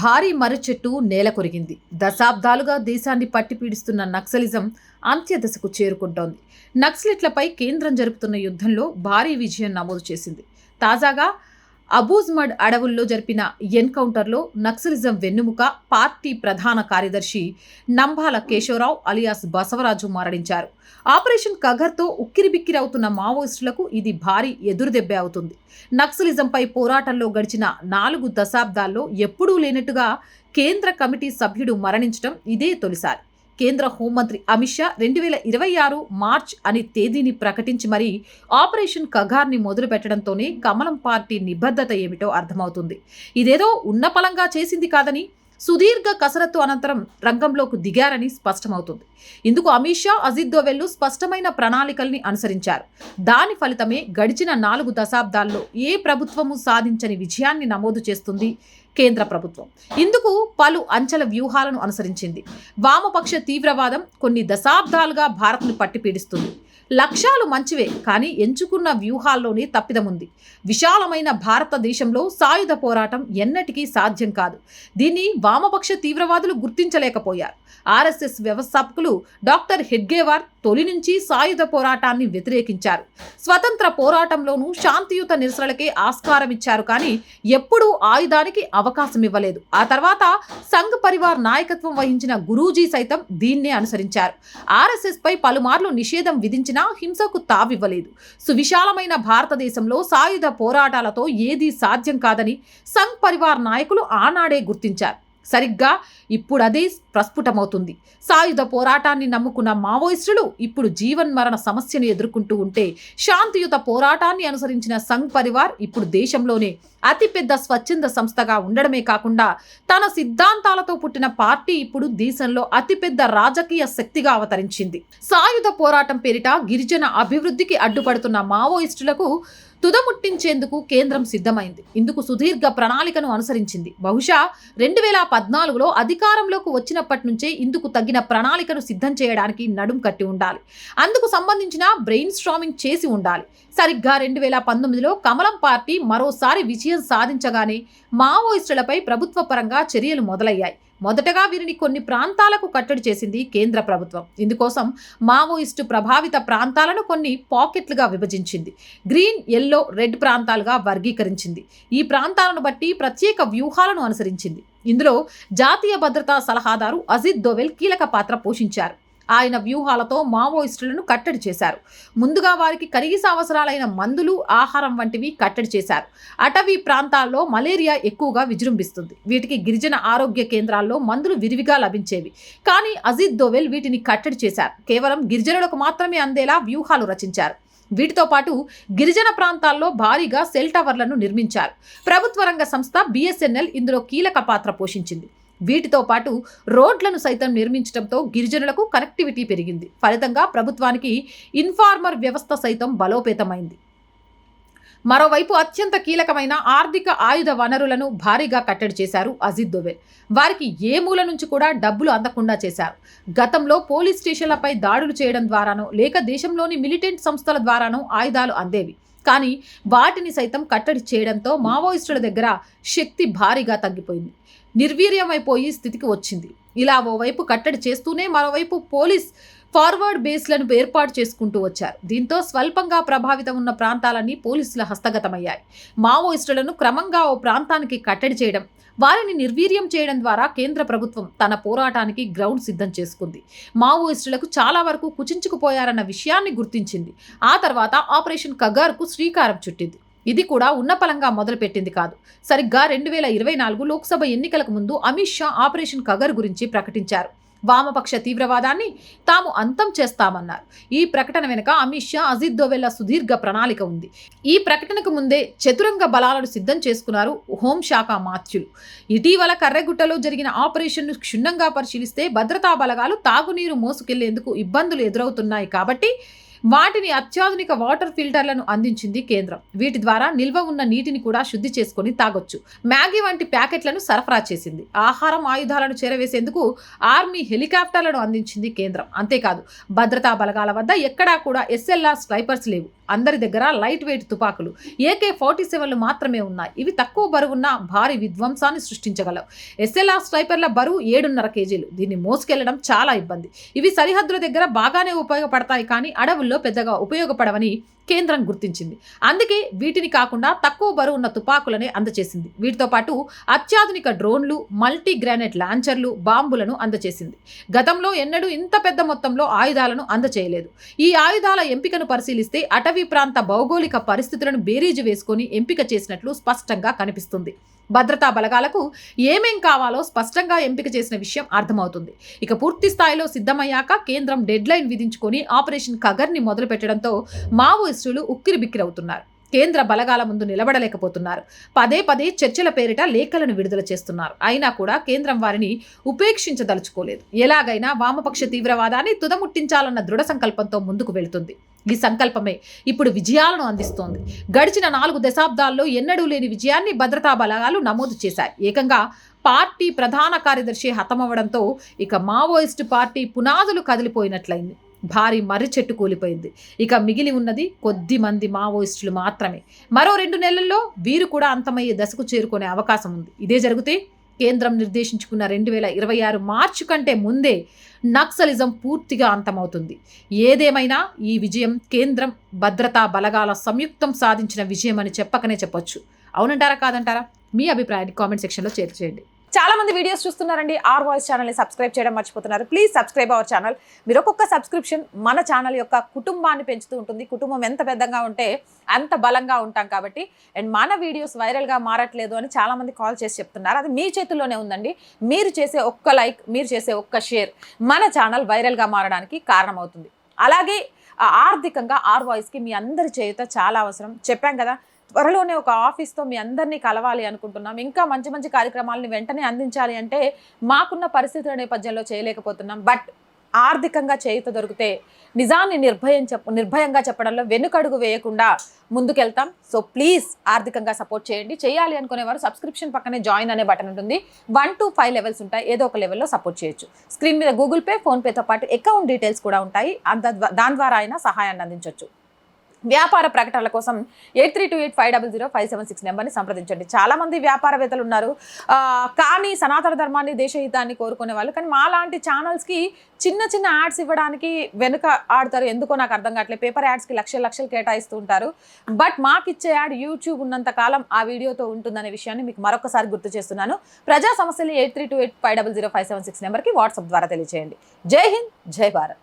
భారీ మర్రిచెట్టు నేల కొరిగింది. దశాబ్దాలుగా దేశాన్ని పట్టిపీడిస్తున్న నక్సలిజం అంత్యదశకు చేరుకుంటోంది. నక్సలిట్లపై కేంద్రం జరుపుతున్న యుద్ధంలో భారీ విజయం నమోదు చేసింది. తాజాగా అబూజ్మడ్ అడవుల్లో జరిపిన ఎన్కౌంటర్లో నక్సలిజం వెన్నుముక పార్టీ ప్రధాన కార్యదర్శి నంబాల కేశవరావు అలియాస్ బసవరాజు మరణించారు. ఆపరేషన్ కగర్తో ఉక్కిరిబిక్కిరవుతున్న మావోయిస్టులకు ఇది భారీ ఎదురుదెబ్బే అవుతుంది. నక్సలిజంపై పోరాటంలో గడిచిన 4 దశాబ్దాల్లో ఎప్పుడూ లేనట్టుగా కేంద్ర కమిటీ సభ్యుడు మరణించడం ఇదే తొలిసారి. కేంద్ర హోంమంత్రి అమిత్ షా 2026 మార్చ్ అని తేదీని ప్రకటించి మరీ ఆపరేషన్ కగార్ని మొదలు పెట్టడంతోనే కమలం పార్టీ నిబద్ధత ఏమిటో అర్థమవుతుంది. ఇదేదో ఉన్నపలంగా చేసింది కాదని సుదీర్ఘ కసరత్తు అనంతరం రంగంలోకి దిగారని స్పష్టమవుతుంది. ఇందుకు అమిత్ షా, అజిత్ దోవెల్ స్పష్టమైన ప్రణాళికల్ని అనుసరించారు. దాని ఫలితమే గడిచిన 4 దశాబ్దాల్లో ఏ ప్రభుత్వము సాధించని విజయాన్ని నమోదు చేస్తుంది కేంద్ర ప్రభుత్వం. ఇందుకు పలు అంచెల వ్యూహాలను అనుసరించింది. వామపక్ష తీవ్రవాదం కొన్ని దశాబ్దాలుగా భారత్ను పట్టిపీడిస్తుంది. లక్ష్యాలు మంచివే, కానీ ఎంచుకున్న వ్యూహాల్లోనే తప్పిదముంది. విశాలమైన భారతదేశంలో సాయుధ పోరాటం ఎన్నటికీ సాధ్యం కాదు. దీన్ని వామపక్ష తీవ్రవాదులు గుర్తించలేకపోయారు. ఆర్ఎస్ఎస్ వ్యవస్థాపకులు డాక్టర్ హెడ్గేవార్ తొలి నుంచి సాయుధ పోరాటాన్ని వ్యతిరేకించారు. స్వతంత్ర పోరాటంలోనూ శాంతియుత నిరసనలకే ఆస్కారం ఇచ్చారు, కానీ ఎప్పుడూ ఆయుధానికి అవకాశం ఇవ్వలేదు. ఆ తర్వాత సంఘ్ పరివార్ నాయకత్వం వహించిన గురూజీ సైతం దీన్నే అనుసరించారు. ఆర్ఎస్ఎస్ పై పలుమార్లు నిషేధం విధించినా హింసకు తావివ్వలేదు. సువిశాలమైన భారతదేశంలో సాయుధ పోరాటాలతో ఏదీ సాధ్యం కాదని సంఘ్ పరివార్ నాయకులు ఆనాడే గుర్తించారు. సరిగ్గా ఇప్పుడు అదే ప్రస్ఫుటమవుతుంది. సాయుధ పోరాటాన్ని నమ్ముకున్న మావోయిస్టులు ఇప్పుడు జీవన్మరణ సమస్యను ఎదుర్కొంటూ ఉంటే, శాంతియుత పోరాటాన్ని అనుసరించిన సంఘ్ పరివార్ ఇప్పుడు దేశంలోనే అతిపెద్ద స్వచ్ఛంద సంస్థగా ఉండడమే కాకుండా తన సిద్ధాంతాలతో పుట్టిన పార్టీ ఇప్పుడు దేశంలో అతిపెద్ద రాజకీయ శక్తిగా అవతరించింది. సాయుధ పోరాటం పేరిట గిరిజన అభివృద్ధికి అడ్డుపడుతున్న మావోయిస్టులకు తుదముట్టించేందుకు కేంద్రం సిద్ధమైంది. ఇందుకు సుదీర్ఘ ప్రణాళికను అనుసరించింది. బహుశా 2014లో అధికారంలోకి వచ్చినప్పటి నుంచే ఇందుకు తగిన ప్రణాళికను సిద్ధం చేయడానికి నడుం కట్టి ఉండాలి. అందుకు సంబంధించిన బ్రెయిన్ స్ట్రామింగ్ చేసి ఉండాలి. సరిగ్గా 2019లో కమలం పార్టీ మరోసారి విజయం సాధించగానే మావోయిస్టులపై ప్రభుత్వ పరంగా చర్యలు మొదలయ్యాయి. మొదటగా వీరిని కొన్ని ప్రాంతాలకు కట్టడి చేసింది కేంద్ర ప్రభుత్వం. ఇందుకోసం మావోయిస్టు ప్రభావిత ప్రాంతాలను కొన్ని పాకెట్లుగా విభజించింది. గ్రీన్, ఎల్లో, రెడ్ ప్రాంతాలుగా వర్గీకరించింది. ఈ ప్రాంతాలను బట్టి ప్రత్యేక వ్యూహాలను అనుసరించింది. ఇందులో జాతీయ భద్రతా సలహాదారు అజిత్ దోవెల్ కీలక పాత్ర పోషించారు. ఆయన వ్యూహాలతో మావోయిస్టులను కట్టడి చేశారు. ముందుగా వారికి కనీస అవసరాలైన మందులు, ఆహారం వంటివి కట్టడి చేశారు. అటవీ ప్రాంతాల్లో మలేరియా ఎక్కువగా విజృంభిస్తుంది. వీటికి గిరిజన ఆరోగ్య కేంద్రాల్లో మందులు విరివిగా లభించేవి. కానీ అజిత్ దోవెల్ వీటిని కట్టడి చేశారు. కేవలం గిరిజనులకు మాత్రమే అందేలా వ్యూహాలు రచించారు. వీటితో పాటు గిరిజన ప్రాంతాల్లో భారీగా సెల్ టవర్లను నిర్మించారు. ప్రభుత్వ రంగ సంస్థ BSNL ఇందులో కీలక పాత్ర పోషించింది. వీటితో పాటు రోడ్లను సైతం నిర్మించడంతో గిరిజనులకు కనెక్టివిటీ పెరిగింది. ఫలితంగా ప్రభుత్వానికి ఇన్ఫార్మర్ వ్యవస్థ సైతం బలోపేతమైంది. మరోవైపు అత్యంత కీలకమైన ఆర్థిక ఆయుధ వనరులను భారీగా కట్టడి చేశారు అజిత్ దోవెల్. వారికి ఏ మూల నుంచి కూడా డబ్బులు అందకుండా చేశారు. గతంలో పోలీస్ స్టేషన్లపై దాడులు చేయడం ద్వారానో లేక దేశంలోని మిలిటెంట్ సంస్థల ద్వారానో ఆయుధాలు అందేవి. కానీ వాటిని సైతం కట్టడి చేయడంతో మావోయిస్టుల దగ్గర శక్తి భారీగా తగ్గిపోయింది. నిర్వీర్యమైపోయి స్థితికి వచ్చింది. ఇలా ఓవైపు కట్టడి చేస్తూనే మరోవైపు పోలీస్ ఫార్వర్డ్ బేస్లను ఏర్పాటు చేసుకుంటూ వచ్చారు. దీంతో స్వల్పంగా ప్రభావితం ఉన్న ప్రాంతాలన్నీ పోలీసుల హస్తగతమయ్యాయి. మావోయిస్టులను క్రమంగా ఓ ప్రాంతానికి కట్టడి చేయడం, వారిని నిర్వీర్యం చేయడం ద్వారా కేంద్ర ప్రభుత్వం తన పోరాటానికి గ్రౌండ్ సిద్ధం చేసుకుంది. మావోయిస్టులకు చాలా వరకు కుచించుకుపోయారన్న విషయాన్ని గుర్తించింది. ఆ తర్వాత ఆపరేషన్ కగార్కు శ్రీకారం చుట్టింది. ఇది కూడా ఉన్నపలంగా మొదలుపెట్టింది కాదు. సరిగ్గా 2024 లోక్సభ ఎన్నికలకు ముందు అమిత్ షా ఆపరేషన్ కగర్ గురించి ప్రకటించారు. వామపక్ష తీవ్రవాదాన్ని తాము అంతం చేస్తామన్నారు. ఈ ప్రకటన వెనుక అమిత్ షా, అజిత్ దోవెల్ల సుదీర్ఘ ప్రణాళిక ఉంది. ఈ ప్రకటనకు ముందే చతురంగ బలాలను సిద్ధం చేసుకున్నారు హోంశాఖ మాత్యులు. ఇటీవల కర్రెగుట్టలో జరిగిన ఆపరేషన్ను క్షుణ్ణంగా పరిశీలిస్తే భద్రతా బలగాలు తాగునీరు మోసుకెళ్లేందుకు ఇబ్బందులు ఎదురవుతున్నాయి కాబట్టి వాటిని అత్యాధునిక వాటర్ ఫిల్టర్లను అందించింది కేంద్రం. వీటి ద్వారా నిల్వ ఉన్న నీటిని కూడా శుద్ధి చేసుకుని తాగొచ్చు. మ్యాగీ వంటి ప్యాకెట్లను సరఫరా చేసింది. ఆహారం, ఆయుధాలను చేరవేసేందుకు ఆర్మీ హెలికాప్టర్లను అందించింది కేంద్రం. అంతేకాదు, భద్రతా బలగాల వద్ద ఎక్కడా కూడా SLR స్నైపర్స్ లేవు. అందరి దగ్గర లైట్ వెయిట్ తుపాకులు AK-47లు మాత్రమే ఉన్నాయి. ఇవి తక్కువ బరువున్న భారీ విధ్వంసాన్ని సృష్టించగలవు. SLR స్నైపర్ల బరువు 7.5 కేజీలు. దీన్ని మోసుకెళ్లడం చాలా ఇబ్బంది. ఇవి సరిహద్దుల దగ్గర బాగానే ఉపయోగపడతాయి, కానీ అడవుల్లో పెద్దగా ఉపయోగపడవని కేంద్రం గుర్తించింది. అందుకే వీటిని కాకుండా తక్కువ బరువు ఉన్న తుపాకులనే అందచేసింది. వీటితో పాటు అత్యాధునిక డ్రోన్లు, మల్టీ గ్రానైట్ లాంచర్లు, బాంబులను అందచేసింది. గతంలో ఎన్నడూ ఇంత పెద్ద మొత్తంలో ఆయుధాలను అందచేయలేదు. ఈ ఆయుధాల ఎంపికను పరిశీలిస్తే అటవీ ప్రాంత భౌగోళిక పరిస్థితులను బేరీజు వేసుకొని ఎంపిక చేసినట్లు స్పష్టంగా కనిపిస్తుంది. భద్రతా బలగాలకు ఏమేం కావాలో స్పష్టంగా ఎంపిక చేసిన విషయం అర్థమవుతుంది. ఇక పూర్తి స్థాయిలో సిద్ధమయ్యాక కేంద్రం డెడ్ లైన్ విధించుకొని ఆపరేషన్ కగర్ని మొదలు పెట్టడంతో మావోయిస్టులు ఉక్కిరిబిక్కిరవుతున్నారు. కేంద్ర బలగాల ముందు నిలబడలేకపోతున్నారు. పదే పదే చర్చల పేరిట లేఖలను విడుదల చేస్తున్నారు. అయినా కూడా కేంద్రం వారిని ఉపేక్షించదలుచుకోలేదు. ఎలాగైనా వామపక్ష తీవ్రవాదాన్ని తుదముట్టించాలన్న దృఢ సంకల్పంతో ముందుకు వెళుతుంది. ఈ సంకల్పమే ఇప్పుడు విజయాలను అందిస్తోంది. గడిచిన 4 దశాబ్దాల్లో ఎన్నడూ లేని విజయాన్ని భద్రతా బలగాలు నమోదు చేశాయి. ఏకంగా పార్టీ ప్రధాన కార్యదర్శి హతమవడంతో ఇక మావోయిస్టు పార్టీ పునాదులు కదిలిపోయినట్లయింది. భారీ మర్రి చెట్టు కూలిపోయింది. ఇక మిగిలి ఉన్నది కొద్ది మంది మావోయిస్టులు మాత్రమే. మరో 2 నెలల్లో వీరు కూడా అంతమయ్యే దశకు చేరుకునే అవకాశం ఉంది. ఇదే జరిగితే కేంద్రం నిర్దేశించుకున్న 2026 మార్చి కంటే ముందే నక్సలిజం పూర్తిగా అంతమవుతుంది. ఏదేమైనా ఈ విజయం కేంద్రం భద్రతా బలగాల సంయుక్తం సాధించిన విజయం అని చెప్పకనే చెప్పొచ్చు. అవునంటారా కాదంటారా? మీ అభిప్రాయాన్ని కామెంట్ సెక్షన్లో చేర్చేయండి. చాలా మంది వీడియోస్ చూస్తున్నారండి. ఆర్ వాయిస్ ఛానల్ని సబ్స్క్రైబ్ చేయడం మర్చిపోతున్నారు. Please subscribe our channel. మీరు ఒక్కొక్క సబ్స్క్రిప్షన్ మన ఛానల్ యొక్క కుటుంబాన్ని పెంచుతూ ఉంటుంది. కుటుంబం ఎంత పెద్దగా ఉంటే అంత బలంగా ఉంటాం కాబట్టి. అండ్ మన వీడియోస్ వైరల్గా మారట్లేదు అని చాలామంది కాల్ చేసి చెప్తున్నారు. అది మీ చేతుల్లోనే ఉందండి. మీరు చేసే ఒక్క లైక్, మీరు చేసే ఒక్క షేర్ మన ఛానల్ వైరల్గా మారడానికి కారణమవుతుంది. అలాగే ఆర్థికంగా ఆర్ వాయిస్కి మీ అందరి చేయుత చాలా అవసరం. చెప్పాం కదా, త్వరలోనే ఒక ఆఫీస్తో మీ అందరినీ కలవాలి అనుకుంటున్నాం. ఇంకా మంచి మంచి కార్యక్రమాలని వెంటనే అందించాలి అంటే మాకున్న పరిస్థితుల నేపథ్యంలో చేయలేకపోతున్నాం. బట్ ఆర్థికంగా చేయుత దొరికితే నిజాన్ని నిర్భయంగా చెప్పడంలో వెనుకడుగు వేయకుండా ముందుకెళ్తాం. సో ప్లీజ్ ఆర్థికంగా సపోర్ట్ చేయండి. చేయాలి అనుకునేవారు సబ్స్క్రిప్షన్ పక్కనే జాయిన్ అనే బటన్ ఉంటుంది. 1 to 5 లెవెల్స్ ఉంటాయి. ఏదో ఒక లెవెల్లో సపోర్ట్ చేయొచ్చు. స్క్రీన్ మీద గూగుల్ పే, ఫోన్పేతో పాటు అకౌంట్ డీటెయిల్స్ కూడా ఉంటాయి. దాని ద్వారా అయినా సహాయాన్ని అందించవచ్చు. వ్యాపార ప్రకటనల కోసం 8328500576 నెంబర్ని సంప్రదించండి. చాలామంది వ్యాపారవేత్తలు ఉన్నారు, కానీ సనాతన ధర్మాన్ని, దేశహితాన్ని కోరుకునే వాళ్ళు. కానీ మా లాంటి ఛానల్స్కి చిన్న చిన్న యాడ్స్ ఇవ్వడానికి వెనుక ఆడతారు. ఎందుకో నాకు అర్థం కావట్లేదు. పేపర్ యాడ్స్కి లక్షలు కేటాయిస్తూ ఉంటారు. బట్ మాకు ఇచ్చే యాడ్ యూట్యూబ్ ఉన్నంత కాలం ఆ వీడియోతో ఉంటుందనే విషయాన్ని మీకు మరొకసారి గుర్తు చేస్తున్నాను. ప్రజా సమస్యలు 8328500576 నెంబర్కి వాట్సాప్ ద్వారా తెలియజేయండి. జై హింద్, జై భారత్.